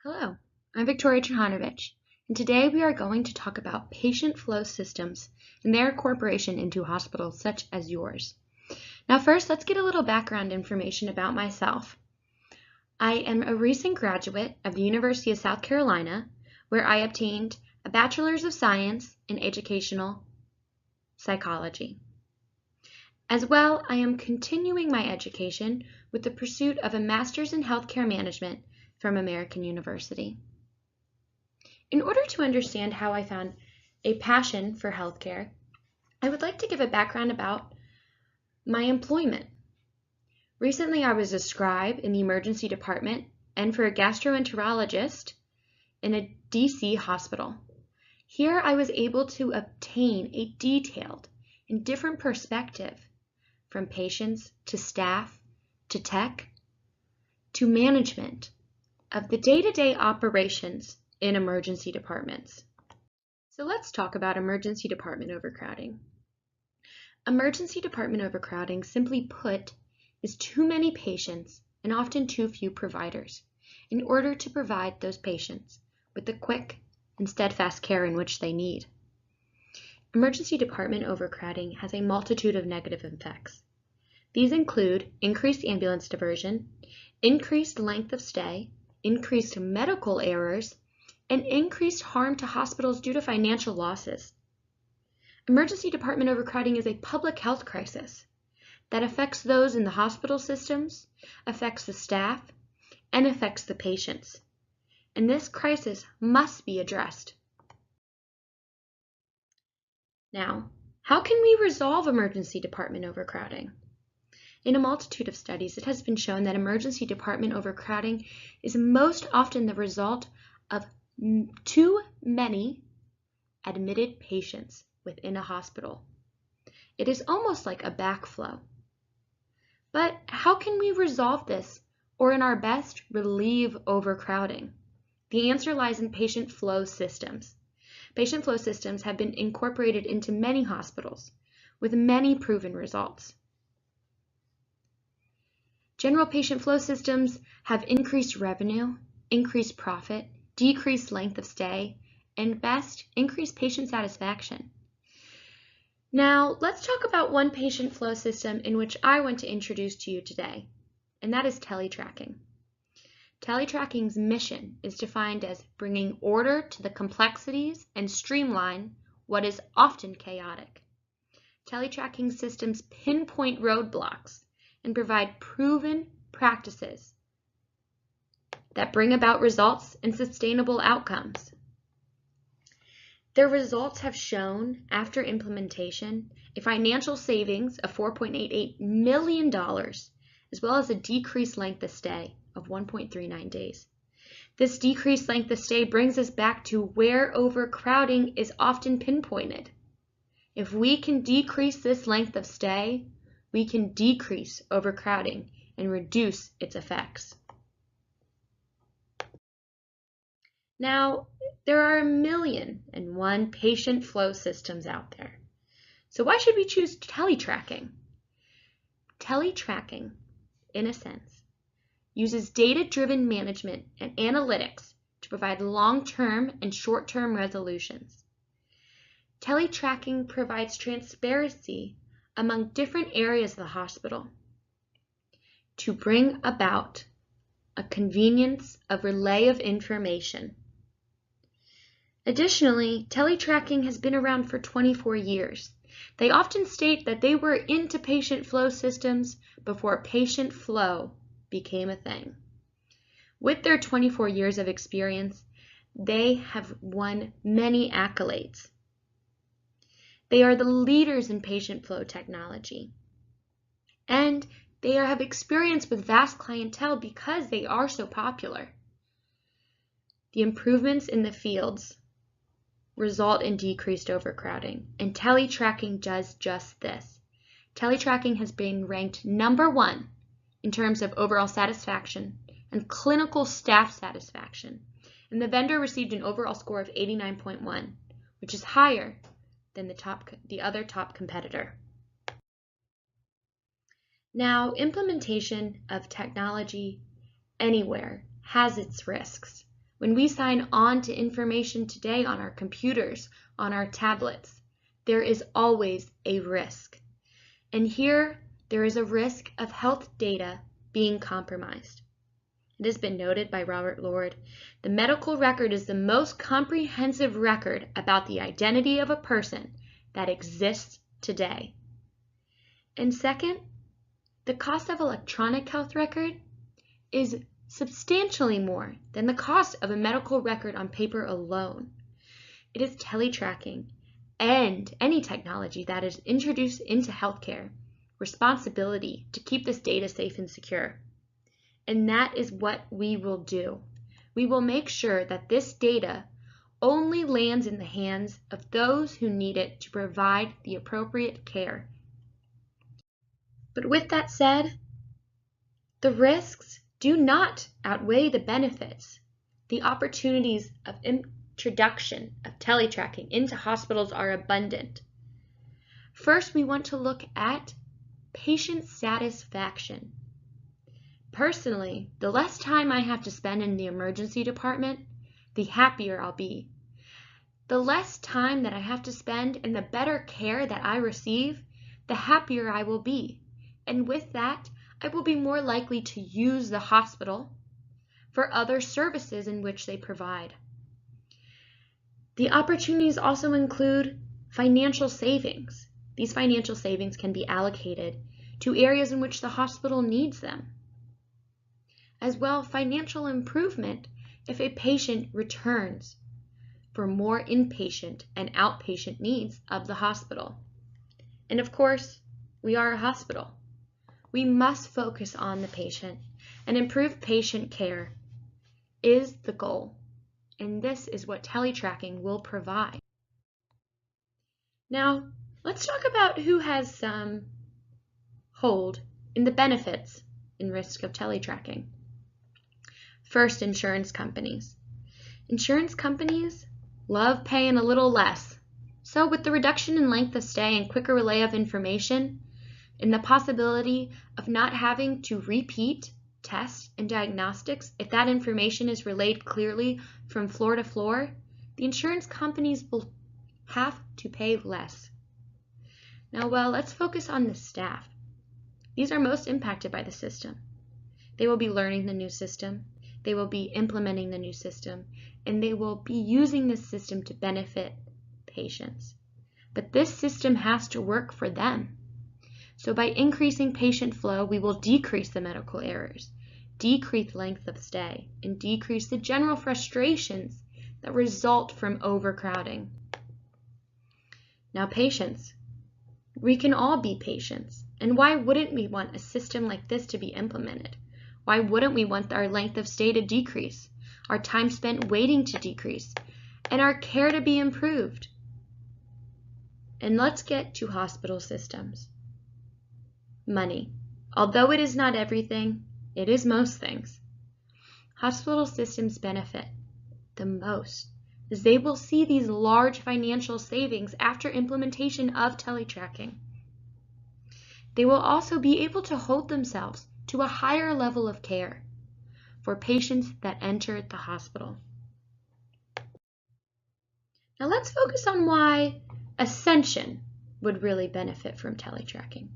Hello, I'm Victoria Chahan, and today we are going to talk about patient flow systems and their incorporation into hospitals such as yours. Now first, let's get a little background information about myself. I am a recent graduate of the University of South Carolina, where I obtained a Bachelor's of Science in Educational Psychology. As well, I am continuing my education with the pursuit of a Master's in Healthcare Management from American University. In order to understand how I found a passion for healthcare, I would like to give a background about my employment. Recently, I was a scribe in the emergency department and for a gastroenterologist in a DC hospital. Here, I was able to obtain a detailed and different perspective from patients to staff to tech to management of the day-to-day operations in emergency departments. So let's talk about emergency department overcrowding. Emergency department overcrowding, simply put, is too many patients and often too few providers in order to provide those patients with the quick and steadfast care in which they need. Emergency department overcrowding has a multitude of negative effects. These include increased ambulance diversion, increased length of stay, increased medical errors, and increased harm to hospitals due to financial losses. Emergency department overcrowding is a public health crisis that affects those in the hospital systems, affects the staff, and affects the patients. And this crisis must be addressed. Now, how can we resolve emergency department overcrowding? In a multitude of studies, it has been shown that emergency department overcrowding is most often the result of too many admitted patients within a hospital. It is almost like a backflow. But how can we resolve this, or in our best, relieve overcrowding? The answer lies in patient flow systems. Patient flow systems have been incorporated into many hospitals with many proven results. General patient flow systems have increased revenue, increased profit, decreased length of stay, and best, increased patient satisfaction. Now, let's talk about one patient flow system in which I want to introduce to you today, and that is teletracking. Teletracking's mission is defined as bringing order to the complexities and streamline what is often chaotic. Teletracking systems pinpoint roadblocks and provide proven practices that bring about results and sustainable outcomes. Their results have shown, after implementation, a financial savings of $4.88 million, as well as a decreased length of stay of 1.39 days. This decreased length of stay brings us back to where overcrowding is often pinpointed. If we can decrease this length of stay, we can decrease overcrowding and reduce its effects. Now, there are 1,000,001 patient flow systems out there. So why should we choose teletracking? Teletracking, in a sense, uses data-driven management and analytics to provide long-term and short-term resolutions. Teletracking provides transparency among different areas of the hospital to bring about a convenience of relay of information. Additionally, teletracking has been around for 24 years. They often state that they were into patient flow systems before patient flow became a thing. With their 24 years of experience, they have won many accolades. They are the leaders in patient flow technology, and they have experience with vast clientele because they are so popular. The improvements in the fields result in decreased overcrowding, and teletracking does just this. Teletracking has been ranked #1 in terms of overall satisfaction and clinical staff satisfaction, and the vendor received an overall score of 89.1, which is higher than the other top competitor. Now, implementation of technology anywhere has its risks, When we sign on to information today on our computers, on our tablets, there is always a risk. And here, there is a risk of health data being compromised. It has been noted by Robert Lord, the medical record is the most comprehensive record about the identity of a person that exists today. And second, the cost of electronic health record is substantially more than the cost of a medical record on paper alone. It is teletracking and any technology that is introduced into healthcare responsibility to keep this data safe and secure. And that is what we will do. We will make sure that this data only lands in the hands of those who need it to provide the appropriate care. But with that said, the risks do not outweigh the benefits. The opportunities of introduction of teletracking into hospitals are abundant. First, we want to look at patient satisfaction. Personally, the less time I have to spend in the emergency department, the happier I'll be. The less time that I have to spend and the better care that I receive, the happier I will be. And with that, I will be more likely to use the hospital for other services in which they provide. The opportunities also include financial savings. These financial savings can be allocated to areas in which the hospital needs them. As well, financial improvement if a patient returns for more inpatient and outpatient needs of the hospital. And of course, we are a hospital. We must focus on the patient, and improved patient care is the goal. And this is what teletracking will provide. Now, let's talk about who has some hold in the benefits and risk of teletracking. First, insurance companies. Insurance companies love paying a little less. So with the reduction in length of stay and quicker relay of information, and the possibility of not having to repeat tests and diagnostics if that information is relayed clearly from floor to floor, the insurance companies will have to pay less. Now, let's focus on the staff. These are most impacted by the system. They will be learning the new system, they will be implementing the new system, and they will be using this system to benefit patients. But this system has to work for them. So by increasing patient flow, we will decrease the medical errors, decrease length of stay, and decrease the general frustrations that result from overcrowding. Now, patients. We can all be patients. And why wouldn't we want a system like this to be implemented? Why wouldn't we want our length of stay to decrease, our time spent waiting to decrease, and our care to be improved? And let's get to hospital systems. Money. Although it is not everything, it is most things. Hospital systems benefit the most as they will see these large financial savings after implementation of teletracking. They will also be able to hold themselves to a higher level of care for patients that enter the hospital. Now let's focus on why Ascension would really benefit from teletracking.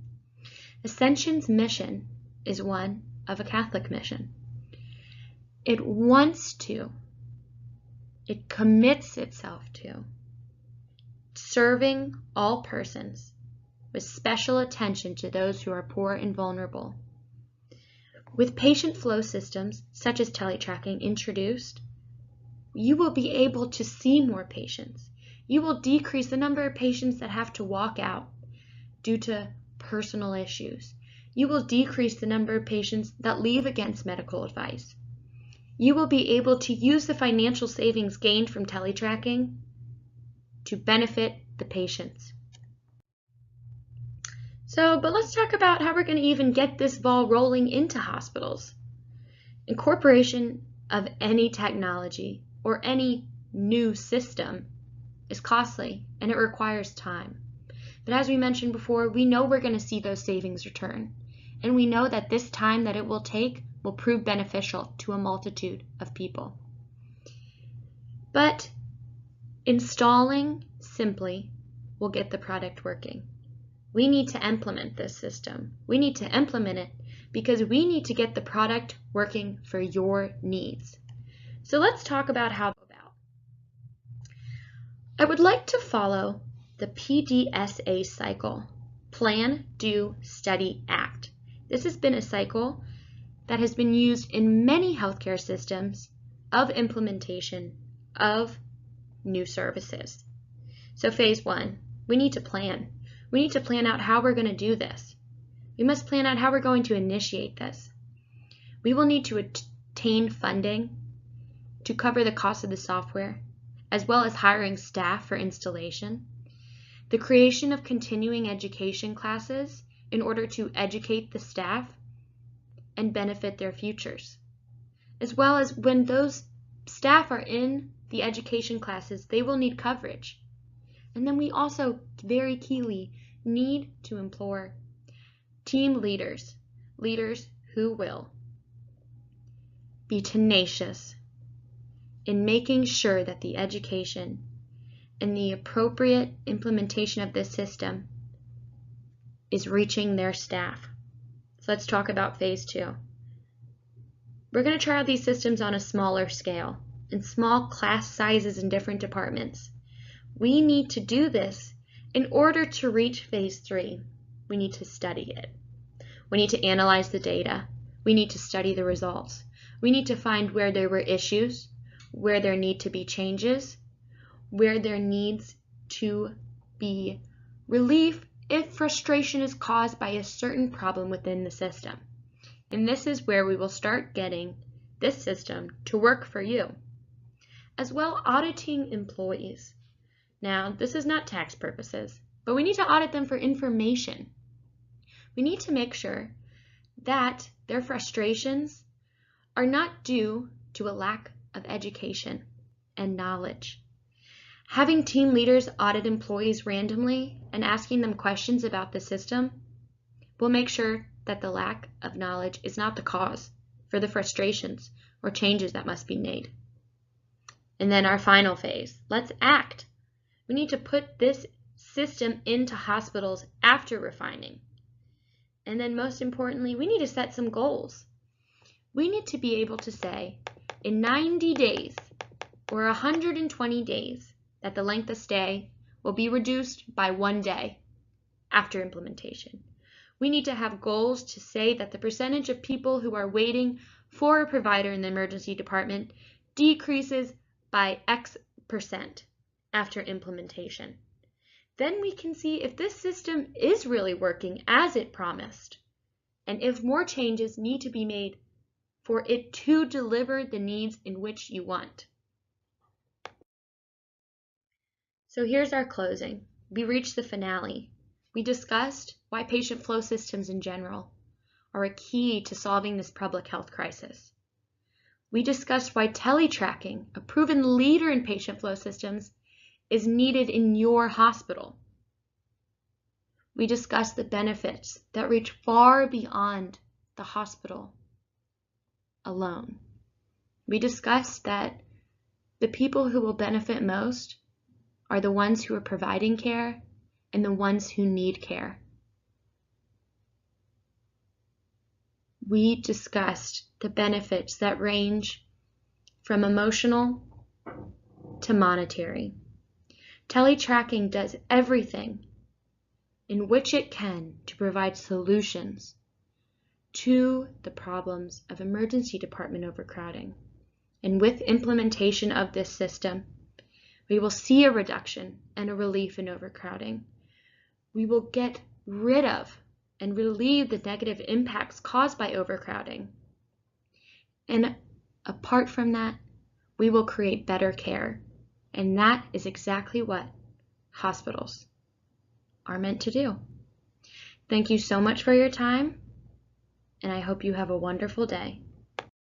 Ascension's mission is one of a Catholic mission. It wants to, it commits itself to serving all persons with special attention to those who are poor and vulnerable. With patient flow systems such as teletracking introduced, you will be able to see more patients. You will decrease the number of patients that have to walk out due to personal issues. You will decrease the number of patients that leave against medical advice. You will be able to use the financial savings gained from teletracking to benefit the patients. But let's talk about how we're going to even get this ball rolling into hospitals. Incorporation of any technology or any new system is costly and it requires time. But as we mentioned before, we know we're going to see those savings return. And we know that this time that it will take will prove beneficial to a multitude of people. But installing simply will get the product working. We need to implement this system. We need to implement it because we need to get the product working for your needs. So let's talk about how about. I would like to follow the PDSA cycle, Plan, Do, Study, Act. This has been a cycle that has been used in many healthcare systems of implementation of new services. So phase 1, we need to plan. We need to plan out how we're going to do this. We must plan out how we're going to initiate this. We will need to obtain funding to cover the cost of the software, as well as hiring staff for installation, the creation of continuing education classes in order to educate the staff and benefit their futures, as well as when those staff are in the education classes, they will need coverage. And then we also, very keyly, need to employ team leaders, leaders who will be tenacious in making sure that the education and the appropriate implementation of this system is reaching their staff. So let's talk about phase 2. We're going to try out these systems on a smaller scale, in small class sizes in different departments. We need to do this in order to reach phase 3. We need to study it. We need to analyze the data. We need to study the results. We need to find where there were issues, where there need to be changes, where there needs to be relief if frustration is caused by a certain problem within the system. And this is where we will start getting this system to work for you. As well, auditing employees. Now, this is not tax purposes, but we need to audit them for information. We need to make sure that their frustrations are not due to a lack of education and knowledge. Having team leaders audit employees randomly and asking them questions about the system will make sure that the lack of knowledge is not the cause for the frustrations or changes that must be made. And then our final phase, let's act. We need to put this system into hospitals after refining. And then most importantly, we need to set some goals. We need to be able to say in 90 days or 120 days that the length of stay will be reduced by 1 day after implementation. We need to have goals to say that the percentage of people who are waiting for a provider in the emergency department decreases by X% after implementation. Then we can see if this system is really working as it promised, and if more changes need to be made for it to deliver the needs in which you want. So here's our closing. We reached the finale. We discussed why patient flow systems in general are a key to solving this public health crisis. We discussed why teletracking, a proven leader in patient flow systems, is needed in your hospital. We discussed the benefits that reach far beyond the hospital alone. We discussed that the people who will benefit most are the ones who are providing care and the ones who need care. We discussed the benefits that range from emotional to monetary. Teletracking does everything in which it can to provide solutions to the problems of emergency department overcrowding. And with implementation of this system, we will see a reduction and a relief in overcrowding. We will get rid of and relieve the negative impacts caused by overcrowding. And apart from that, we will create better care. And that is exactly what hospitals are meant to do. Thank you so much for your time, and I hope you have a wonderful day.